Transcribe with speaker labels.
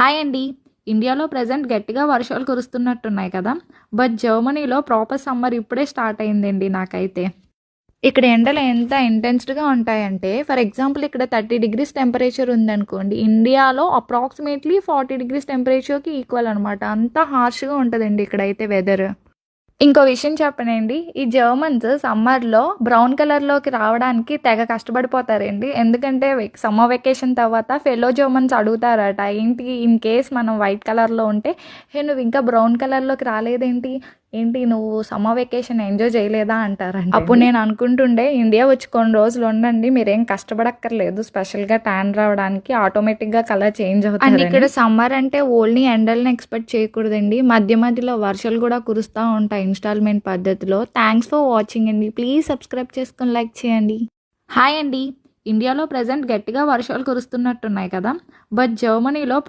Speaker 1: Hi అండి. ఇండియాలో present గట్టిగా వర్షాలు కురుస్తున్నట్టున్నాయి కదా! బట్ జర్మనీలో ప్రాపర్ సమ్మర్ ఇప్పుడే స్టార్ట్ అయిందండి నాకైతే. ఇక్కడ ఎండలు ఎంత ఇంటెన్స్డ్‌గా ఉంటాయంటే, ఫర్ ఎగ్జాంపుల్ ఇక్కడ 30 డిగ్రీస్ టెంపరేచర్ ఉందనుకోండి. ఇండియాలో అప్రాక్సిమేట్‌లీ 40 డిగ్రీస్ టెంపరేచర్‌కి ఈక్వల్ అనమాట. అంత హార్ష్‌గా ఉంటదండి ఇక్కడైతే వెదర్. ఇంకో విషయం చెప్పనండి. ఈ జర్మన్స్ సమ్మర్‌లో బ్రౌన్ కలర్‌లోకి రావడానికి తెగ కష్టపడిపోతారండి. ఎందుకంటే సమ్మర్ వెకేషన్ తర్వాత ఫెలో జర్మన్స్ అడుగుతారట. ఏంటి ఇన్ కేస్ మనం వైట్ కలర్‌లో ఉంటే, "హే! నువ్వు ఇంకా బ్రౌన్ కలర్‌లోకి రాలేదేంటి? ఏంటి నువ్వు సమ్మర్ వెకేషన్ ఎంజాయ్ చేయలేదా?" అంటారంట. అప్పుడు నేను అనుకుంటుండే ఇండియా వచ్చి కొన్ని రోజులు ఉండండి. మీరేం కష్టపడక్కర్లేదు. స్పెషల్‌గా ట్యాన్ రావడానికి ఆటోమేటిక్‌గా కలర్ చేంజ్ అవుతారని. అండ్ ఇక్కడ సమ్మర్ అంటే ఓన్లీ ఎండల్ని ఎక్స్‌పెక్ట్ చేయకూడదండి. మధ్య మధ్యలో వర్షాలు కూడా కురుస్తా ఉంటాయి ఇన్‌స్టాల్‌మెంట్ పద్ధతిలో. థాంక్స్ ఫర్ వాచింగ్ అండి. ప్లీజ్ సబ్స్క్రైబ్ చేసుకొని లైక్ చేయండి. హాయ్ అండి. ఇండియాలో ప్రెజెంట్ గట్టిగా వర్షాలు కురుస్తున్నట్టున్నాయి కదా! బట్ జర్మనీలో